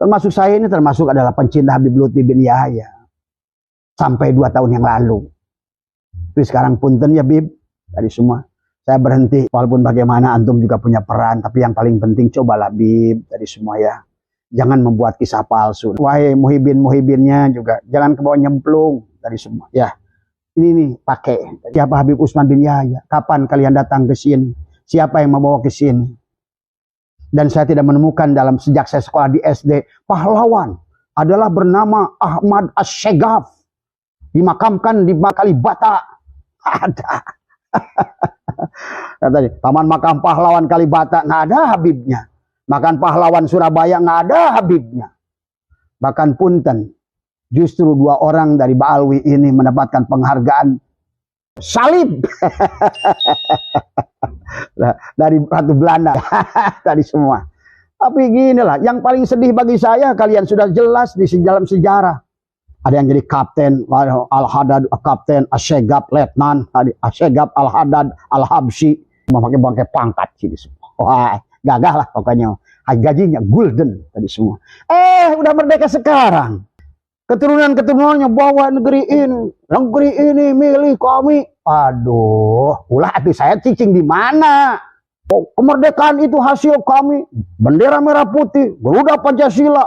Termasuk saya ini termasuk adalah pencinta Habib Lutfi bin Yahya. Sampai 2 tahun yang lalu. Tapi sekarang punten ya Bib, tadi semua. Saya berhenti, walaupun bagaimana antum juga punya peran, tapi yang paling penting cobalah Bib, tadi semua ya. Jangan membuat kisah palsu. Wahai muhibin-muhibinnya juga, jangan kebawa nyemplung, tadi semua ya. Ini nih, pakai. Siapa Habib Utsman bin Yahya? Kapan kalian datang ke sini? Siapa yang membawa ke sini? Dan saya tidak menemukan dalam sejak saya sekolah di SD, pahlawan adalah bernama Ahmad Asyegaf. Dimakamkan di Kalibata. Ada. Tadi Taman Makam Pahlawan Kalibata nggak ada Habibnya. Makan Pahlawan Surabaya nggak ada Habibnya. Bahkan punten, justru 2 orang dari Ba'alwi ini mendapatkan penghargaan salib dari Ratu Belanda. Tadi semua. Tapi gini lah, yang paling sedih bagi saya, kalian sudah jelas di dalam sejarah. Ada yang jadi kapten Al-Haddad, kapten Asyegaf, letnan Asyegaf Al-Haddad Al-Habsyi, memakai bangkai pangkat sini semua. Wah, gagah lah pokoknya. Gajinya golden tadi semua. Udah merdeka sekarang. Keturunan-keturunannya bawa negeri ini milik kami. Aduh, ulah hati saya cicing di mana? Oh, kemerdekaan itu hasil kami. Bendera merah putih, Garuda Pancasila.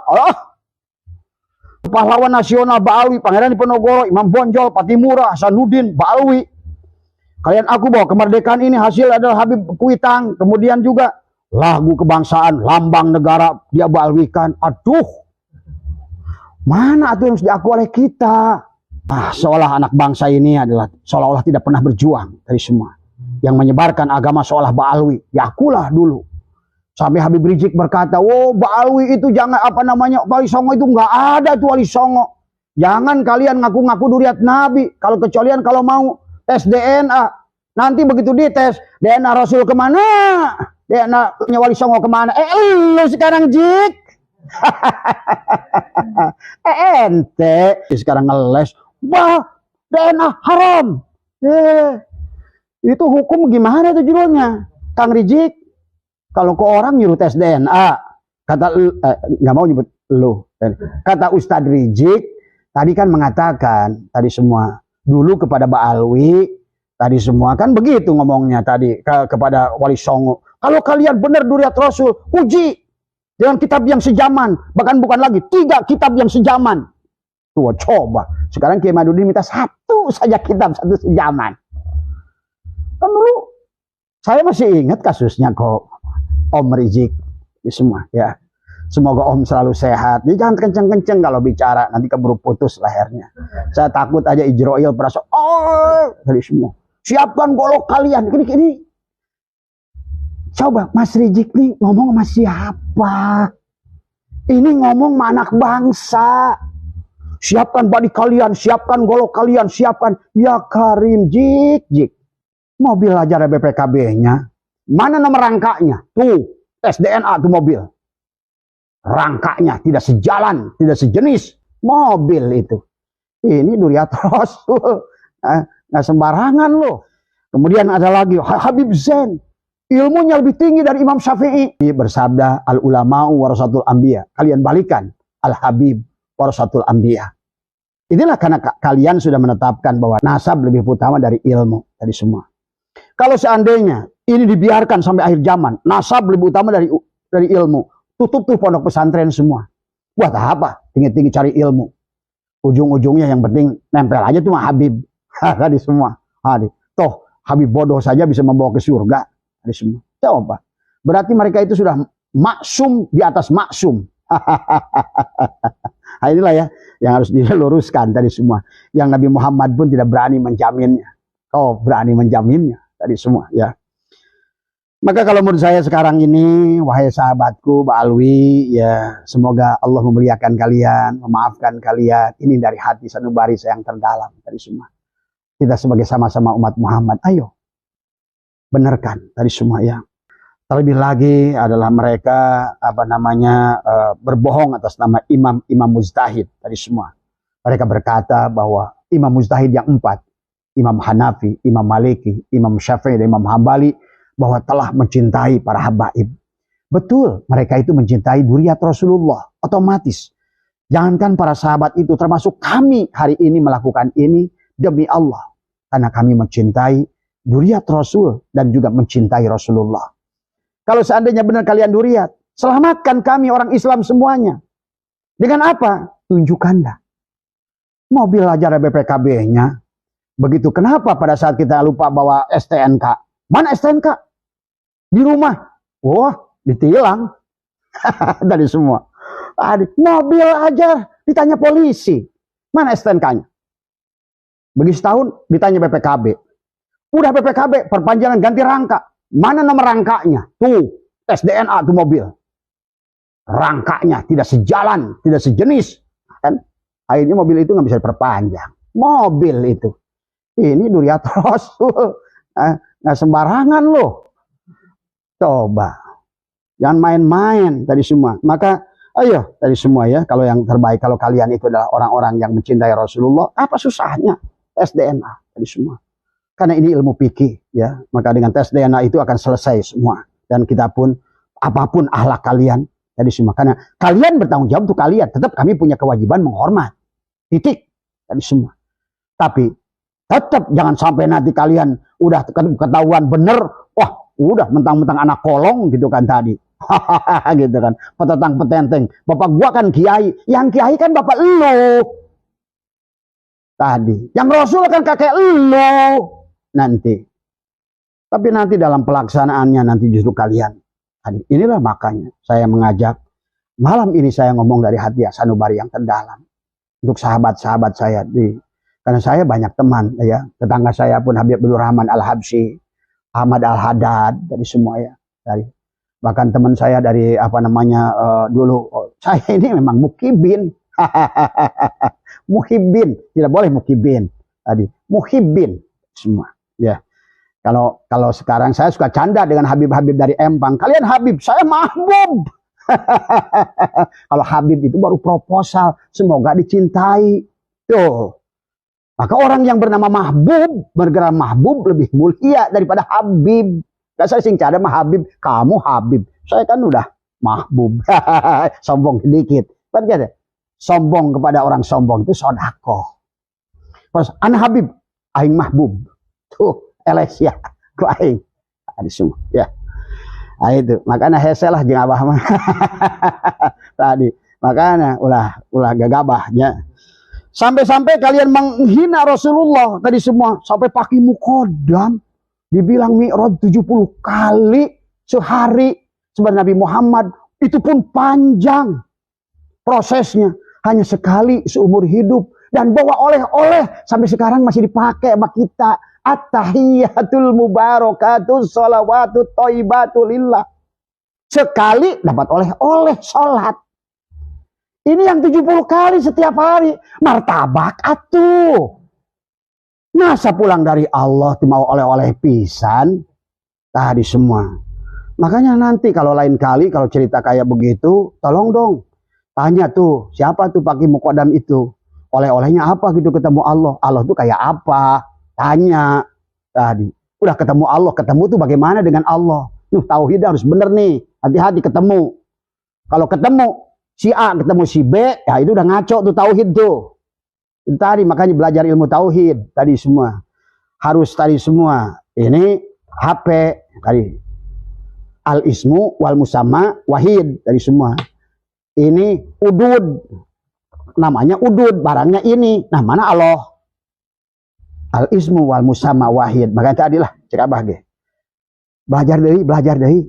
Pahlawan nasional Ba'alwi, Pangeran Diponegoro, Imam Bonjol, Patimura, Hasanuddin, Ba'alwi. Kalian aku bawa kemerdekaan ini hasil adalah Habib Kuitang. Kemudian juga lagu kebangsaan, lambang negara dia Ba'alwikan. Aduh, mana itu yang harus diakui oleh kita? Seolah anak bangsa ini adalah seolah-olah tidak pernah berjuang dari semua. Yang menyebarkan agama seolah Ba'alwi. Ya akulah dulu. Sampai Habib Rizik berkata, Ba'alwi itu jangan Wali Songo itu nggak ada tuh Wali Songo. Jangan kalian ngaku-ngaku duriat Nabi. Kalau kecualian kalau mau tes DNA. Nanti begitu dites, DNA Rasul kemana? DNA-nya Wali Songo kemana? Lu sekarang Jik. Ente sekarang ngeles. Wah, DNA haram. Itu hukum gimana tuh judulnya? Kang Rizik. Kalau ke orang nyuruh tes DNA, kata nggak mau nyebut lu. Kata Ustadz Rizik tadi kan mengatakan tadi semua dulu kepada Ba'alwi tadi semua kan begitu ngomongnya tadi kepada Wali Songo. Kalau kalian benar duriat Rasul, uji dengan kitab yang sejaman, bahkan bukan lagi 3 kitab yang sejaman. Tuh coba sekarang Kiai Madudin minta 1 saja kitab 1 sejaman. Kan dulu saya masih ingat kasusnya kok. Om Rizik semua ya. Semoga Om selalu sehat. Dia jangan kenceng-kenceng kalau bicara, nanti keburu putus lehernya. Saya takut aja Ijroil berasa dari semua. Siapkan golok kalian ini. Coba Mas Rizik nih ngomong sama siapa? Ini ngomong sama anak bangsa. Siapkan body kalian, siapkan golok kalian, siapkan. Ya Karim Jik. Mobil aja ada BPKB-nya. Mana nomor rangkanya? Tuh, tes DNA tuh mobil. Rangkanya tidak sejalan, tidak sejenis. Mobil itu. Ini duriat Rasul. Nggak sembarangan loh. Kemudian ada lagi Habib Zain. Ilmunya lebih tinggi dari Imam Syafi'i. Dia bersabda, al-ulama'u warasatul anbiya. Kalian balikan, al-habib warasatul anbiya. Inilah karena kalian sudah menetapkan bahwa nasab lebih utama dari ilmu. Tadi semua. Kalau seandainya ini dibiarkan sampai akhir zaman, nasab lebih utama dari ilmu. Tutup tuh pondok pesantren semua. Buat apa? Tinggi-tinggi cari ilmu. Ujung-ujungnya yang penting nempel aja tuh sama Habib. Tadi semua. Toh Habib bodoh saja bisa membawa ke surga. Tadi semua. Coba. Berarti mereka itu sudah maksum di atas maksum. Inilah ya yang harus diluruskan tadi semua. Yang Nabi Muhammad pun tidak berani menjaminnya. Kau berani menjaminnya tadi semua ya. Maka kalau menurut saya sekarang ini, wahai sahabatku Ba'alwi, ya semoga Allah memuliakan kalian, memaafkan kalian. Ini dari hati sanubari saya yang terdalam tadi semua. Kita sebagai sama-sama umat Muhammad, ayo benarkan tadi semua ya. Terlebih lagi adalah mereka berbohong atas nama imam mujtahid tadi semua. Mereka berkata bahwa imam mujtahid yang 4, Imam Hanafi, Imam Maliki, Imam Syafi'i, dan Imam Hambali, bahwa telah mencintai para habaib. Betul, mereka itu mencintai dzurriyyat Rasulullah, otomatis. Jangankan para sahabat itu, termasuk kami hari ini melakukan ini demi Allah. Karena kami mencintai dzurriyyat Rasul dan juga mencintai Rasulullah. Kalau seandainya benar kalian dzurriyyat, selamatkan kami orang Islam semuanya. Dengan apa? Tunjukkanlah. Mobil aja ada BPKB-nya. Begitu, kenapa pada saat kita lupa bawa STNK? Mana STNK? Di rumah. Wah, ditilang. Dari semua. Mobil aja ditanya polisi. Mana STNK-nya? Begitu setahun ditanya BPKB. Udah BPKB, perpanjangan ganti rangka. Mana nomor rangkanya? Tuh, tes DNA tuh mobil. Rangkanya tidak sejalan, tidak sejenis. Kan? Akhirnya mobil itu nggak bisa diperpanjang. Mobil itu. Ini dzurriyyat Rasul. Nggak sembarangan loh. Coba. Jangan main-main tadi semua. Maka ayo tadi semua ya. Kalau yang terbaik, kalau kalian itu adalah orang-orang yang mencintai Rasulullah, apa susahnya? Tes DNA tadi semua. Karena ini ilmu fikih ya. Maka dengan tes DNA itu akan selesai semua. Dan kita pun, apapun akhlak kalian tadi semua. Karena kalian bertanggung jawab untuk kalian. Tetap kami punya kewajiban menghormat. Titik. Tadi semua. Tapi tetap jangan sampai nanti kalian udah ketahuan bener, wah udah mentang-mentang anak kolong gitu kan tadi. Hahaha gitu kan. Petetang petenteng. Bapak gua kan kiai. Yang kiai kan bapak lu. Tadi. Yang Rasul kan kakek lu. Nanti. Tapi nanti dalam pelaksanaannya nanti justru kalian. Tadi. Inilah makanya saya mengajak. Malam ini saya ngomong dari hati sanubari yang terdalam. Untuk sahabat-sahabat saya. Karena saya banyak teman. Ya. Tetangga saya pun Habib Abdul Rahman Al-Habsyi. Ahmad Al-Haddad. Dari semua ya. Dari. Bahkan teman saya dari apa namanya dulu. Saya ini memang mukibin. Muhibbin. Tidak boleh mukibin. Tadi. Muhibbin. Semua. Ya. Kalau sekarang saya suka canda dengan Habib-Habib dari Empang. Kalian Habib, saya Mahbub. Kalau Habib itu baru proposal. Semoga dicintai. Tuh. Maka orang yang bernama Mahbub, bergerak Mahbub lebih mulia daripada Habib. Gak saya sing cara mah Habib, kamu Habib. Saya kan udah Mahbub. Sombong sedikit. Kan gitu. Sombong kepada orang sombong itu sodako. Terus anak Habib, aing Mahbub. Tuh, Elesia, ku aing. Ada semua, ya. Nah itu, makanya heselah jeung abah mah. Tadi, makanya ulah gagabahnya. Sampai-sampai kalian menghina Rasulullah tadi semua, sampai pakai mukodam, dibilang mi'raj 70 kali sehari sebenarnya Nabi Muhammad, itu pun panjang prosesnya, hanya sekali seumur hidup dan bawa oleh-oleh sampai sekarang masih dipakai sama kita. At-tahiyyatul mubarakatus sholawatut thayyibatu lillah. Sekali dapat oleh-oleh sholat. Ini yang 70 kali setiap hari. Martabak atuh. Masa pulang dari Allah tuh mau oleh-oleh pisan. Tadi semua. Makanya nanti kalau lain kali kalau cerita kayak begitu, tolong dong. Tanya tuh, siapa tuh pakai mukodam itu? Oleh-olehnya apa gitu ketemu Allah? Allah tuh kayak apa? Tanya tadi. Udah ketemu Allah, ketemu tuh bagaimana dengan Allah? Tauhid harus bener nih. Hati-hati ketemu. Kalau ketemu si A ketemu si B, ya itu udah ngaco tuh tauhid tuh. Itu tadi makanya belajar ilmu tauhid tadi semua. Harus tadi semua. Ini HP tadi. Al ismu wal musamma wahid tadi semua. Ini udud. Namanya udud, barangnya ini. Nah, mana Allah? Al ismu wal musamma wahid. Makanya tadilah cek abah ge. Belajar dari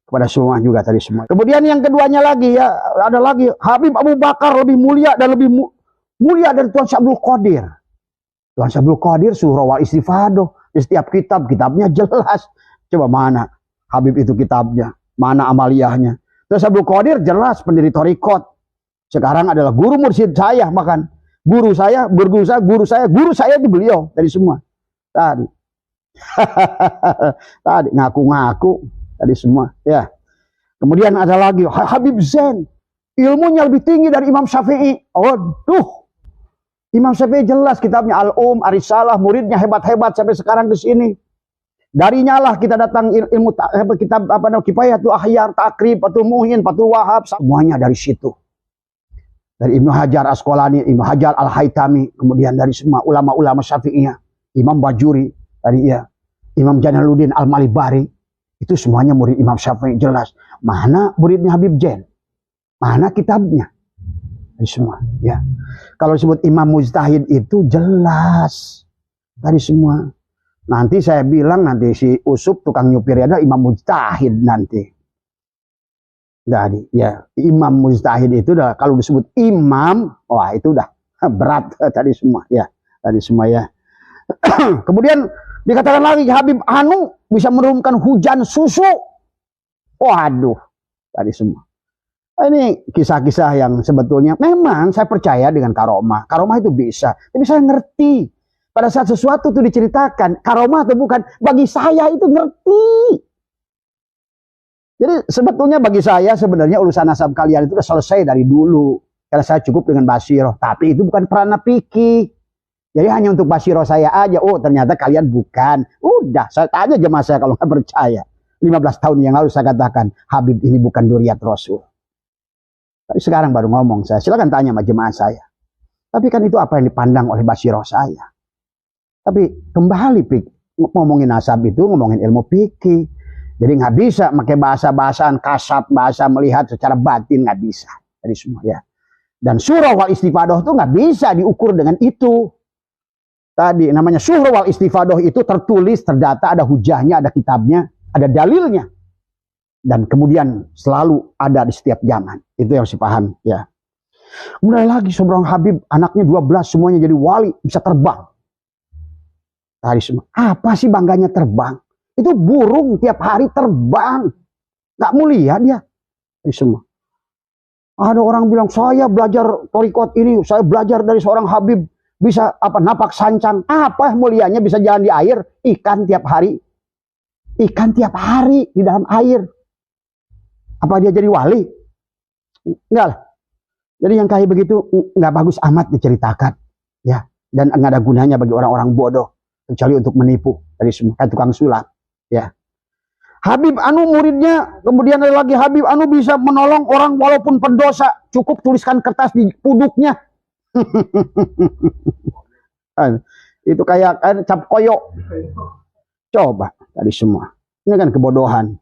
kepada semua juga tadi semua. Kemudian yang keduanya lagi ya, ada lagi Habib Abu Bakar lebih mulia dan lebih mulia dari Tuan Syabdul Qadir. Tuan Syabdul Qadir surah wal istifadoh. Di setiap kitabnya jelas. Coba mana Habib itu kitabnya, mana amaliyahnya. Tuan Syabdul Qadir jelas pendiri thariqat. Sekarang adalah guru mursyid saya, bahkan guru saya itu beliau dari semua. Tadi. Tadi ngaku-ngaku tadi semua, ya. Kemudian ada lagi Habib Zain, ilmunya lebih tinggi dari Imam Syafi'i. Aduh. Imam Syafi'i jelas kitabnya Al-Um, Arisalah, muridnya hebat-hebat sampai sekarang di sini. Darinya lah kita datang ilmu kitab Kifayatul Akhyar, Takrib, Fathul Mu'in, Fathul Wahhab, semuanya dari situ. Dari Ibnu Hajar Asqalani, Ibnu Hajar Al-Haytami, kemudian dari semua ulama-ulama Syafi'iyah, Imam Bajuri, dari Imam Jalaluddin Al-Malibari, itu semuanya murid Imam Syafi'i, jelas. Mana muridnya Habib Zain? Mana kitabnya? Dari semua, ya. Kalau disebut Imam Mujtahid itu jelas dari semua. Nanti saya bilang nanti si Usup tukang nyupir ada Imam Mujtahid nanti. Jadi ya Imam Mujtahid itu udah kalau disebut imam, wah itu udah berat tadi semua ya, tadi semua ya. Kemudian dikatakan lagi Habib Anu bisa menurunkan hujan susu. Waduh, tadi semua. Ini kisah-kisah yang sebetulnya memang saya percaya dengan karomah. Karomah itu bisa, tapi saya ngerti pada saat sesuatu itu diceritakan karomah atau bukan, bagi saya itu ngerti. Jadi sebetulnya bagi saya sebenarnya urusan nasab kalian itu sudah selesai dari dulu. Karena saya cukup dengan basiroh. Tapi itu bukan peranan fikih. Jadi hanya untuk basiroh saya aja. Oh ternyata kalian bukan. Udah saya tanya jemaah saya kalau nggak percaya. 15 tahun yang lalu saya katakan Habib ini bukan Duriyat Rasul. Tapi sekarang baru ngomong saya. Silakan tanya sama jemaah saya. Tapi kan itu apa yang dipandang oleh basiroh saya. Tapi kembali ngomongin nasab itu ngomongin ilmu fikih. Jadi nggak bisa pakai bahasa-bahasaan kasat, bahasa melihat secara batin nggak bisa. Dari semua ya. Dan surah wal istifadoh itu nggak bisa diukur dengan itu. Tadi namanya surah wal istifadoh itu tertulis, terdata, ada hujahnya, ada kitabnya, ada dalilnya. Dan kemudian selalu ada di setiap zaman. Itu yang harus dipahami ya. Mulai lagi seorang Habib, anaknya 12 semuanya jadi wali, bisa terbang. Tadi semua. Apa sih bangganya terbang? Itu burung tiap hari terbang. Gak mulia dia. Ini semua. Ada orang bilang, saya belajar torikot ini, saya belajar dari seorang Habib. Bisa napak sancang. Apa mulianya bisa jalan di air? Ikan tiap hari. Ikan tiap hari di dalam air. Apa dia jadi wali? Enggak lah. Jadi yang kayak begitu nggak bagus amat diceritakan. Ya. Dan nggak ada gunanya bagi orang-orang bodoh. Kecuali untuk menipu. Dari semua. Kayak tukang sulap. Ya, Habib Anu muridnya, kemudian ada lagi Habib Anu bisa menolong orang walaupun pendosa, cukup tuliskan kertas di puduknya. Itu kayak cap koyo. Coba tadi semua. Ini kan kebodohan.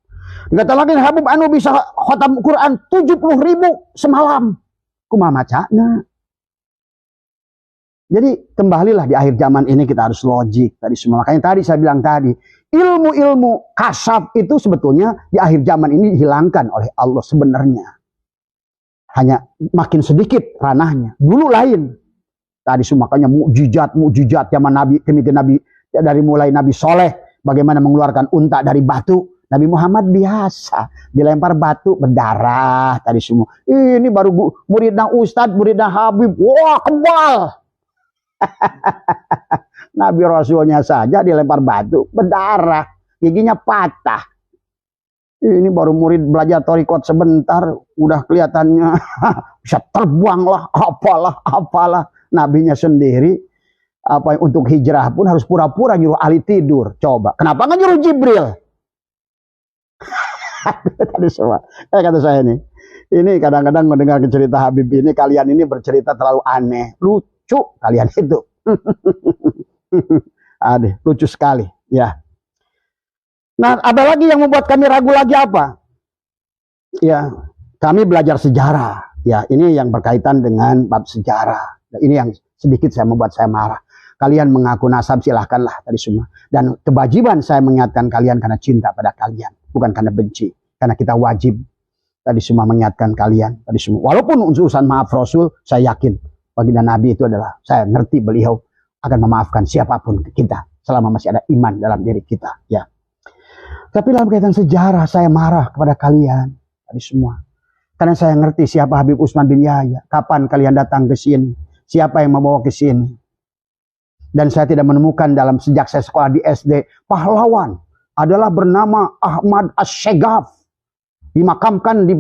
Dikata lagi Habib Anu bisa khatam Quran 70.000 semalam. Kumaha macana. Jadi kembalilah di akhir zaman ini kita harus logik tadi semua. Makanya tadi saya bilang tadi, ilmu-ilmu kasab itu sebetulnya di akhir zaman ini dihilangkan oleh Allah sebenarnya. Hanya makin sedikit ranahnya. Dulu lain. Tadi semua makanya mukjizat zaman Nabi, Nabi dari mulai Nabi Soleh bagaimana mengeluarkan unta dari batu. Nabi Muhammad biasa dilempar batu berdarah tadi semua. Ini baru muridnya Ustadz, muridnya Habib. Wah, kebal. Nabi Rasulnya saja dilempar batu berdarah, giginya patah. Ini baru murid belajar torikot sebentar udah kelihatannya bisa terbang lah, apalah. Nabinya sendiri untuk hijrah pun harus pura-pura nyuruh Ali tidur. Coba kenapa nggak nyuruh Jibril? Tadi semua kata saya ini kadang-kadang mendengar cerita Habib ini, kalian ini bercerita terlalu aneh, lucu kalian itu. Aduh, lucu sekali ya. Nah, ada lagi yang membuat kami ragu lagi apa? Ya, kami belajar sejarah. Ya, ini yang berkaitan dengan bab sejarah. Ini yang sedikit membuat saya marah. Kalian mengaku nasab silahkanlah tadi semua. Dan kewajiban saya mengingatkan kalian karena cinta pada kalian, bukan karena benci. Karena kita wajib tadi semua mengingatkan kalian tadi semua. Walaupun urusan maaf Rasul, saya yakin baginda Nabi itu adalah, saya ngerti beliau akan memaafkan siapapun kita selama masih ada iman dalam diri kita. Ya. Tapi dalam kaitan sejarah saya marah kepada kalian tadi semua. Karena saya ngerti siapa Habib Utsman bin Yahya, kapan kalian datang ke sini, siapa yang membawa ke sini. Dan saya tidak menemukan dalam sejak saya sekolah di SD, pahlawan adalah bernama Ahmad As-Syegaf, dimakamkan di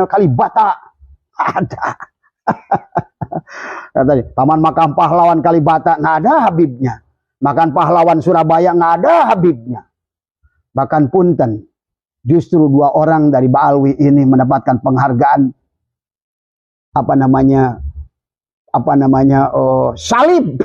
Kalibata. Ada. Tadi Taman Makam Pahlawan Kalibata nggak ada Habibnya. Makan Pahlawan Surabaya nggak ada Habibnya. Bahkan punten, justru 2 orang dari Ba'alwi ini mendapatkan penghargaan salib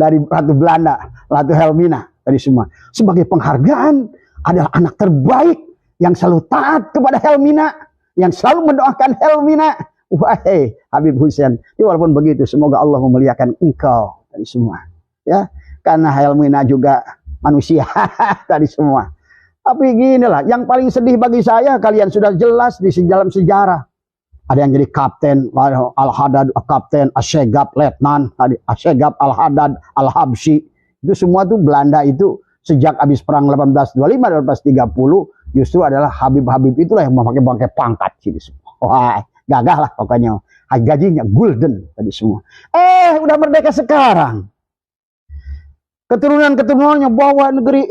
dari Ratu Belanda, Ratu Helmina tadi semua. Sebagai penghargaan adalah anak terbaik yang selalu taat kepada Helmina, yang selalu mendoakan Helmina. Wahai Habib Hussein, walaupun begitu semoga Allah memuliakan engkau tadi semua. Ya, karena Helmina juga manusia tadi semua. Tapi ginilah, yang paling sedih bagi saya, kalian sudah jelas di dalam sejarah. Ada yang jadi kapten, Al-Haddad, kapten, Asyegab, letnan, Asyegab, Al-Haddad, Al-Habsyi. Itu semua tuh Belanda itu sejak habis perang 1825-1830 justru adalah Habib-Habib itulah yang memakai pangkat sini semua. Wah, gagah lah pokoknya. Gajinya golden tadi semua. Udah merdeka sekarang. Keturunan-keturunannya bawa negeri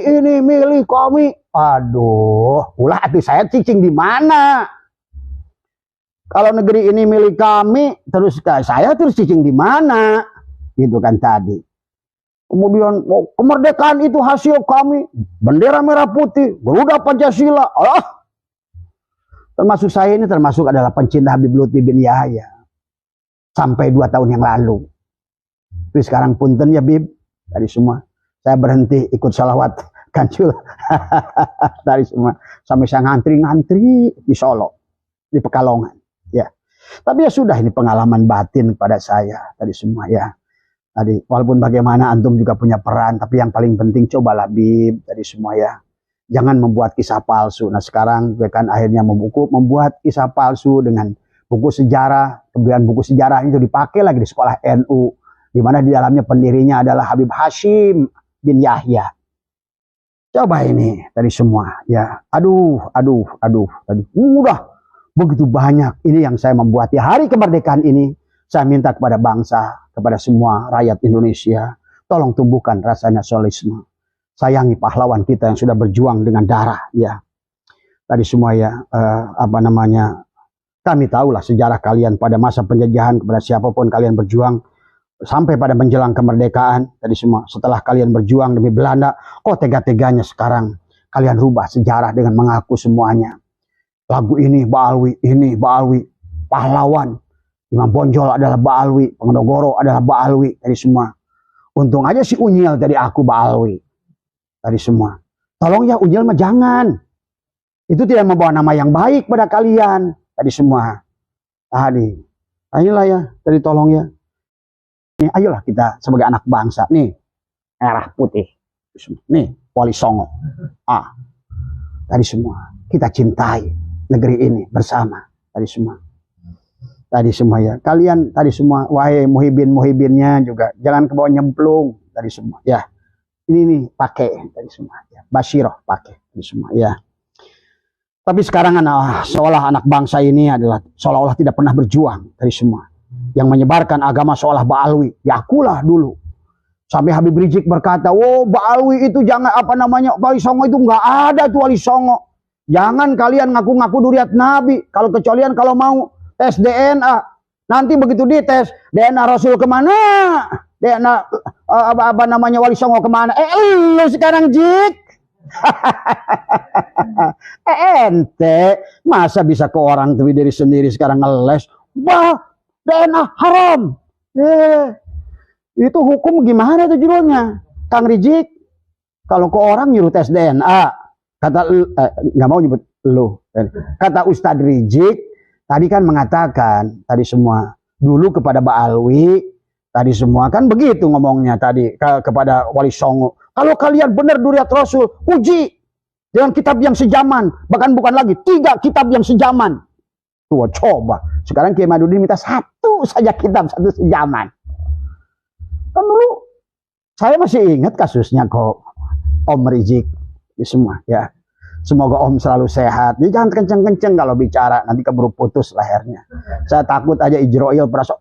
ini milik kami. Aduh, ulah hati saya cicing di mana? Kalau negeri ini milik kami, terus saya terus cicing di mana? Gitu kan tadi. Kemudian kemerdekaan itu hasil kami, bendera merah putih, Garuda Pancasila. Termasuk saya ini termasuk adalah pencinta Habib Lutfi bin Yahya. Sampai 2 tahun yang lalu. Tapi sekarang punten ya Bib, dari semua. Saya berhenti ikut salawat kancil. Dari semua. Sampai saya ngantri-ngantri di Solo. Di Pekalongan. Ya, tapi ya sudah, ini pengalaman batin pada saya tadi semua ya. Tadi walaupun bagaimana antum juga punya peran, tapi yang paling penting cobalah Bib tadi semua ya. Jangan membuat kisah palsu. Nah sekarang kan akhirnya membuat kisah palsu dengan buku sejarah. Kemudian buku sejarah itu dipakai lagi di sekolah NU, di mana di dalamnya pendirinya adalah Habib Hashim bin Yahya. Coba ini tadi semua ya. Aduh tadi udah begitu banyak. Ini yang saya membuat di hari kemerdekaan ini. Saya minta kepada bangsa, kepada semua rakyat Indonesia, tolong tumbuhkan rasa nasionalisme. Sayangi pahlawan kita yang sudah berjuang dengan darah ya. Tadi semua ya, kami tahulah sejarah kalian pada masa penjajahan, kepada siapapun kalian berjuang sampai pada menjelang kemerdekaan tadi semua. Setelah kalian berjuang demi Belanda, kok tega-teganya sekarang kalian rubah sejarah dengan mengaku semuanya. Lagu ini Ba'alwi, pahlawan. Imam Bonjol adalah Ba'alwi, Pengendogoro adalah Ba'alwi, tadi semua. Untung aja si Unyil dari aku Ba'alwi, tadi semua. Tolong ya Unyil mah jangan. Itu tidak membawa nama yang baik pada kalian, tadi semua. Tadi, ayolah ya, tadi tolong ya. Nih, ayolah kita sebagai anak bangsa, nih merah putih, nih Wali Songo. Tadi semua kita cintai negeri ini bersama tadi semua ya. Kalian tadi semua, wahai muhibinnya juga jangan kebawa nyemplung tadi semua ya. Ini nih pakai tadi semua ya. Basyiroh pakai tadi semua ya. Tapi sekarang seolah anak bangsa ini adalah seolah-olah tidak pernah berjuang tadi semua. Yang menyebarkan agama seolah Ba'alwi. Ya akulah dulu. Sampai Habib Rizik berkata, Ba'alwi itu jangan Wali Songo itu nggak ada tuh Wali Songo. Jangan kalian ngaku-ngaku duriat Nabi. Kalau kecualian kalau mau tes DNA. Nanti begitu dites, DNA Rasul kemana? DNA Wali Songo kemana? Lu sekarang Jik. Ente masa bisa ke orang tuh diri sendiri sekarang ngeles. DNA haram. Itu hukum gimana tuh judulnya? Kang Rizik. Kalau ke orang nyuruh tes DNA. Kata nggak mau nyebut lu. Kata Ustadz Rizik tadi kan mengatakan tadi semua dulu kepada Ba'alwi tadi semua kan begitu ngomongnya tadi kepada Wali Songo. Kalau kalian benar duriat Rasul, uji dengan kitab yang sejaman, bahkan bukan lagi 3 kitab yang sejaman. Tuh coba. Sekarang Kiai Madudin minta 1 saja kitab, 1 sejaman. Kan dulu saya masih ingat kasusnya kok Om Rizik. Semua ya, semoga Om selalu sehat. Jadi jangan kenceng-kenceng kalau bicara, nanti keburu putus lehernya. Saya takut aja Ijroil perasa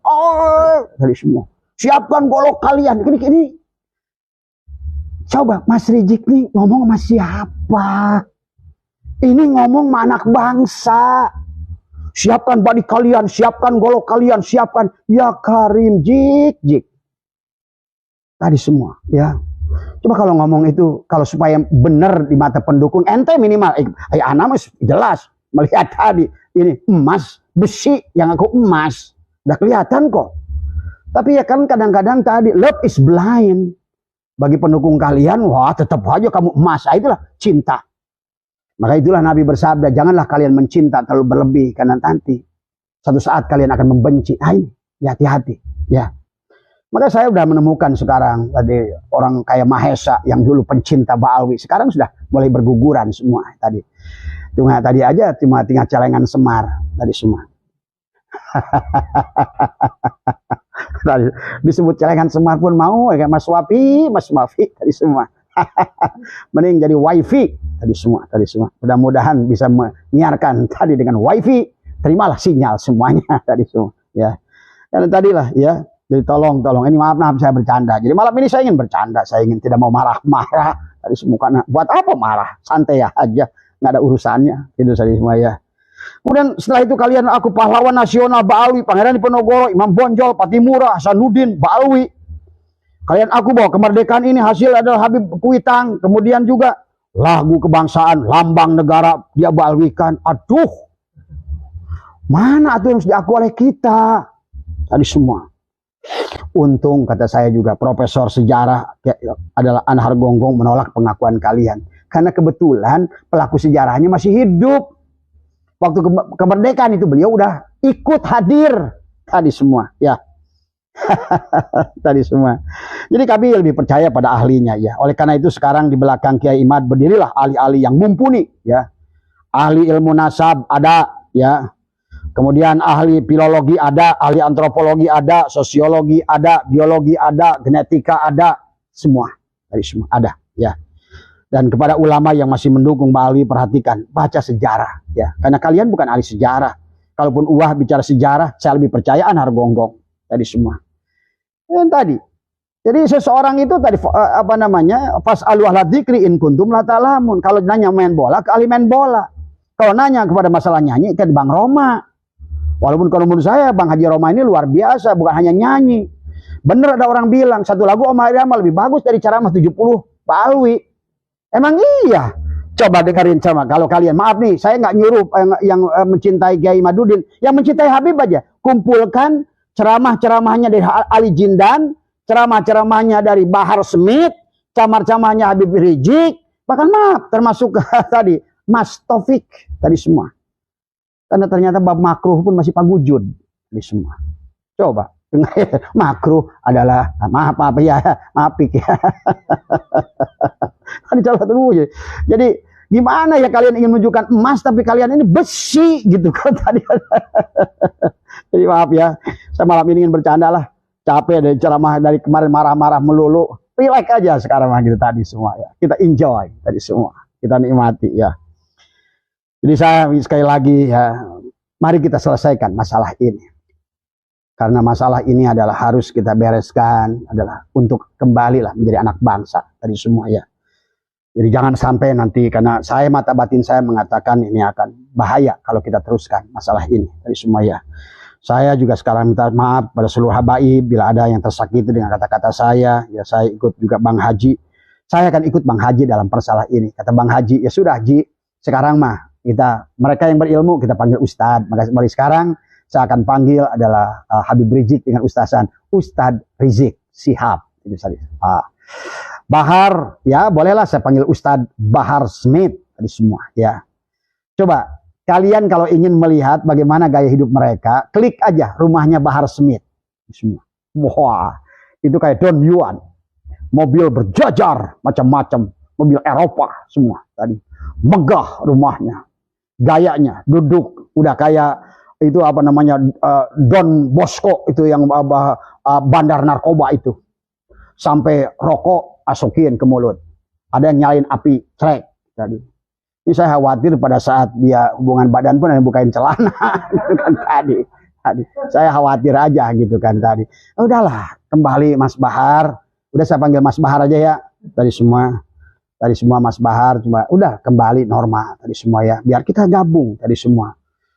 dari semua. Siapkan golok kalian ini. Coba Mas Rizik nih ngomong sama siapa? Ini ngomong sama anak bangsa. Siapkan body kalian, siapkan golok kalian, siapkan ya Karim Jik. Tadi semua ya. Coba kalau ngomong itu, kalau supaya benar di mata pendukung, ente minimal, anak jelas melihat tadi, ini emas, besi yang aku emas, udah kelihatan kok. Tapi ya kan kadang-kadang tadi, love is blind. Bagi pendukung kalian, wah tetap aja kamu emas, itulah cinta. Maka itulah Nabi bersabda, janganlah kalian mencinta terlalu berlebih, karena nanti satu saat kalian akan membenci. Ini ya hati-hati, ya. Maka saya sudah menemukan sekarang tadi orang kayak Mahesa yang dulu pencinta Baalwi, sekarang sudah mulai berguguran semua tadi. Cuma tadi aja cuma tinggal celengan Semar tadi semua. Tadi disebut celengan Semar pun mau kayak Mas Wafi tadi semua. Mending jadi wifi tadi semua. Mudah-mudahan bisa menyiarkan tadi dengan wifi, terimalah sinyal semuanya tadi semua ya. Dan tadilah ya. Jadi tolong ini maaf saya bercanda. Jadi malam ini saya ingin bercanda, saya ingin tidak mau marah-marah tadi semua, karena buat apa marah, santai aja, nggak ada urusannya itu tadi semua ya. Kemudian setelah itu kalian, aku pahlawan nasional Baalwi, Pangeran Diponegoro, Imam Bonjol, Patimura, Hasanuddin, Baalwi. Kalian aku bawa kemerdekaan ini hasil adalah Habib Kuitang. Kemudian juga lagu kebangsaan, lambang negara dia Baalwikan. Aduh, mana itu yang harus diakui oleh kita tadi semua. Untung kata saya juga Profesor Sejarah adalah Anhar Gonggong menolak pengakuan kalian, karena kebetulan pelaku sejarahnya masih hidup. Waktu kemerdekaan itu beliau udah ikut hadir tadi semua ya. Tadi semua. Jadi kami lebih percaya pada ahlinya ya. Oleh karena itu sekarang di belakang Kiai Imad berdirilah ahli-ahli yang mumpuni ya. Ahli ilmu nasab ada ya. Kemudian ahli filologi ada, ahli antropologi ada, sosiologi ada, biologi ada, genetika ada, semua dari semua ada ya. Dan kepada ulama yang masih mendukung Baalwi, perhatikan, baca sejarah ya. Karena kalian bukan ahli sejarah. Kalaupun Uwah bicara sejarah, saya lebih percaya Anhar Gonggong tadi semua. Dan tadi, jadi seseorang itu tadi fas'alu ahla dzikri in kuntum la ta'lamun. Kalau nanya main bola, ke ahli main bola. Kalau nanya kepada masalah nyanyi, ke Bang Roma. Walaupun kalau menurut saya Bang Haji Roma ini luar biasa, bukan hanya nyanyi. Bener ada orang bilang satu lagu Om Haryama lebih bagus dari ceramah 70 Baalwi. Emang iya? Coba dengerin ceramah. Kalau kalian, maaf nih, saya nggak nyuruh yang mencintai Kiai Imaduddin, yang mencintai Habib aja. Kumpulkan ceramah-ceramahnya dari Ali Jindan, ceramah-ceramahnya dari Bahar Smith, ceramah-ceramahnya Habib Rizik, bahkan maaf termasuk tadi Mas Taufik tadi semua. Karena ternyata bab makruh pun masih pagujud di semua. Coba makruh adalah maaf ya. Tadi coba tunggu. Jadi gimana ya kalian ingin menunjukkan emas tapi kalian ini besi gitu kan tadi. Jadi maaf ya. Saya malam ini ingin bercanda lah. Capek dari ceramah dari kemarin marah-marah melulu. Relax aja sekarang gitu tadi semua ya. Kita enjoy tadi semua. Kita nikmati ya. Jadi saya sekali lagi ya, mari kita selesaikan masalah ini. Karena masalah ini adalah harus kita bereskan, adalah untuk kembali lah menjadi anak bangsa tadi semua ya. Jadi jangan sampai nanti, karena saya mata batin saya mengatakan ini akan bahaya kalau kita teruskan masalah ini tadi semua ya. Saya juga sekarang minta maaf pada seluruh habaib bila ada yang tersakiti dengan kata-kata saya. Ya saya ikut juga Bang Haji. Saya akan ikut Bang Haji dalam persalah ini. Kata Bang Haji, ya sudah Haji, sekarang mah mereka yang berilmu kita panggil Ustadz. Maka mulai sekarang saya akan panggil adalah Habib Rizik dengan Ustazan Ustadz Rizik Sihab. Itu tadi. Bahar ya bolehlah saya panggil Ustadz Bahar Smith tadi semua ya. Coba kalian kalau ingin melihat bagaimana gaya hidup mereka, klik aja rumahnya Bahar Smith semua. Wah itu kayak Don Yuan, mobil berjajar macam-macam, mobil Eropa semua tadi, megah rumahnya. Gayanya duduk udah kayak itu Don Bosco itu yang bandar narkoba itu, sampai rokok masukin ke mulut, ada yang nyalain api trek tadi. Ini saya khawatir pada saat dia hubungan badan pun ada yang bukain celana gitu kan tadi saya khawatir aja gitu kan tadi. Udahlah kembali Mas Bahar, udah saya panggil Mas Bahar aja ya tadi semua Mas Bahar, cuma udah kembali normal tadi semua ya, biar kita gabung tadi semua.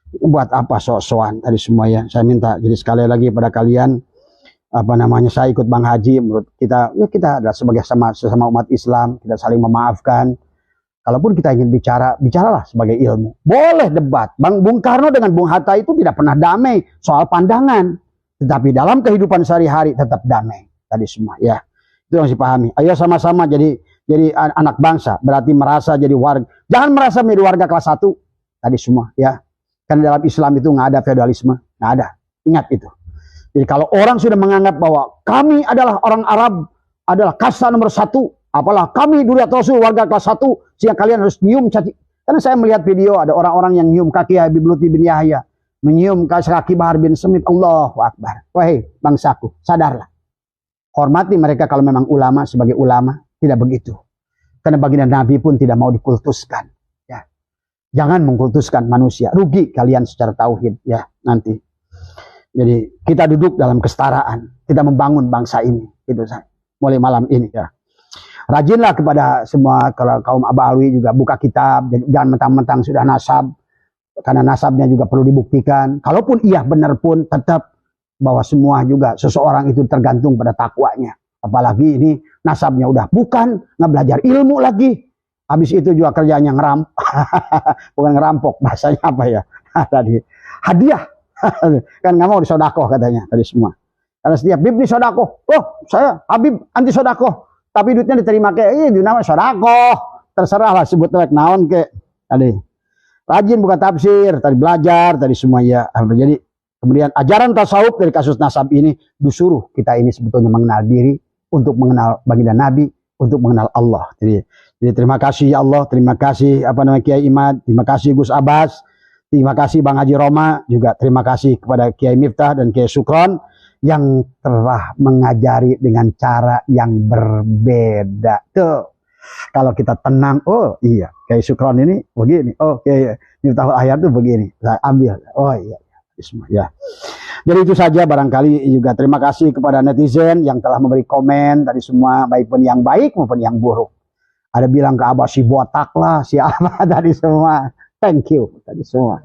Buat apa sok-sokan tadi semua ya. Saya minta jadi sekali lagi pada kalian saya ikut Bang Haji, menurut kita ya kita adalah sebagai sesama umat Islam, kita saling memaafkan. Kalaupun kita ingin bicara, bicaralah sebagai ilmu. Boleh debat. Bung Karno dengan Bung Hatta itu tidak pernah damai soal pandangan, tetapi dalam kehidupan sehari-hari tetap damai. Tadi semua ya. Itu yang harus dipahami. Ayo sama-sama jadi anak bangsa, berarti merasa jadi warga. Jangan merasa menjadi warga kelas 1. Tadi semua ya. Karena dalam Islam itu nggak ada feodalisme, nggak ada. Ingat itu. Jadi kalau orang sudah menganggap bahwa kami adalah orang Arab, adalah kasta nomor 1, apalah kami Duriat Rasul warga kelas 1, sehingga kalian harus nyium caci. Karena saya melihat video ada orang-orang yang nyium kaki Habib Lutfi bin Yahya, menyium kaki Bahar bin Smith. Allahu Akbar. Wahai bangsaku, sadarlah. Hormati mereka kalau memang ulama sebagai ulama, tidak begitu. Karena baginda Nabi pun tidak mau dikultuskan. Ya. Jangan mengkultuskan manusia, rugi kalian secara tauhid ya nanti. Jadi kita duduk dalam kesetaraan, kita membangun bangsa ini, gitu saya. Mulai malam ini ya. Rajinlah kepada semua kaum Aba Alwi juga buka kitab, jangan mentang-mentang sudah nasab, karena nasabnya juga perlu dibuktikan. Kalaupun iya benar pun tetap bahwa semua juga seseorang itu tergantung pada takwanya. Apalagi ini nasabnya udah bukan nggak belajar ilmu lagi. Habis itu juga kerjanya bukan ngerampok, bahasanya apa ya? Tadi hadiah. Kan nggak mau disodakoh katanya tadi semua. Karena setiap Habib disodakoh, oh saya Habib anti sodakoh, tapi duitnya diterima kayak ini namanya sodakoh. Terserahlah sebut lek naon ke tadi. Rajin buka tafsir, tadi belajar, tadi semua ya. Jadi kemudian ajaran tasawuf dari kasus nasab ini disuruh kita ini sebetulnya mengenal diri, untuk mengenal baginda Nabi, untuk mengenal Allah. Jadi terima kasih ya Allah, terima kasih Kiai Imad, terima kasih Gus Abbas. Terima kasih Bang Haji Roma, juga terima kasih kepada Kiai Miftah dan Kiai Sukron yang telah mengajari dengan cara yang berbeda. Tuh, kalau kita tenang, oh iya, Kiai Sukron ini begini, oh Kiai Miftah Ahyar tuh begini, saya ambil, oh iya, ya. Jadi itu saja barangkali juga terima kasih kepada netizen yang telah memberi komen tadi semua, baik pun yang baik maupun yang buruk. Ada bilang ke Abah si botak lah, si apa tadi semua. Thank you tadi semua.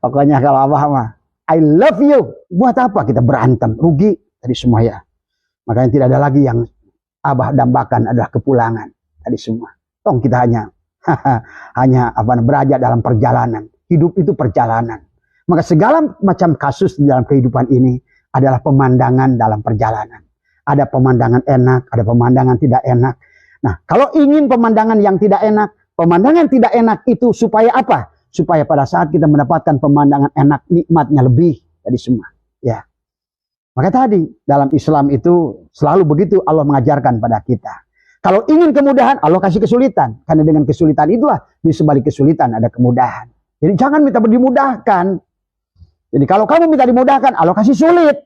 Pokoknya kalau Abah mah I love you. Buat apa kita berantem? Rugi tadi semua ya. Makanya tidak ada lagi yang Abah dambakan adalah kepulangan tadi semua. Tong kita hanya beraja dalam perjalanan. Hidup itu perjalanan. Maka segala macam kasus di dalam kehidupan ini adalah pemandangan dalam perjalanan. Ada pemandangan enak, ada pemandangan tidak enak. Nah, kalau ingin pemandangan yang tidak enak, pemandangan tidak enak itu supaya apa? Supaya pada saat kita mendapatkan pemandangan enak, nikmatnya lebih dari semua. Ya. Maka tadi dalam Islam itu selalu begitu Allah mengajarkan pada kita. Kalau ingin kemudahan, Allah kasih kesulitan. Karena dengan kesulitan itulah di sebalik kesulitan ada kemudahan. Jadi jangan minta dimudahkan. Jadi kalau kamu minta dimudahkan, Allah kasih sulit.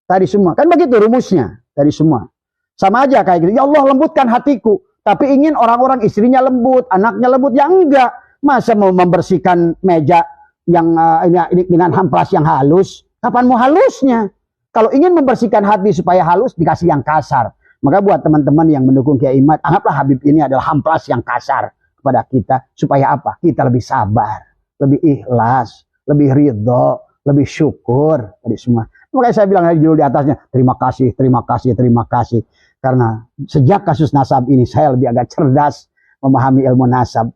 Tadi semua. Kan begitu rumusnya. Tadi semua. Sama aja kayak gitu. Ya Allah lembutkan hatiku. Tapi ingin orang-orang istrinya lembut, anaknya lembut, ya enggak. Masa mau membersihkan meja yang ini dengan amplas yang halus? Kapan mau halusnya? Kalau ingin membersihkan hati supaya halus, dikasih yang kasar. Maka buat teman-teman yang mendukung Kiai Imad, anggaplah Habib ini adalah amplas yang kasar kepada kita. Supaya apa? Kita lebih sabar, lebih ikhlas, lebih ridho, lebih syukur. Tadi semua. Makanya saya bilang judul di atasnya, terima kasih, terima kasih, terima kasih. Karena sejak kasus nasab ini saya lebih agak cerdas memahami ilmu nasab.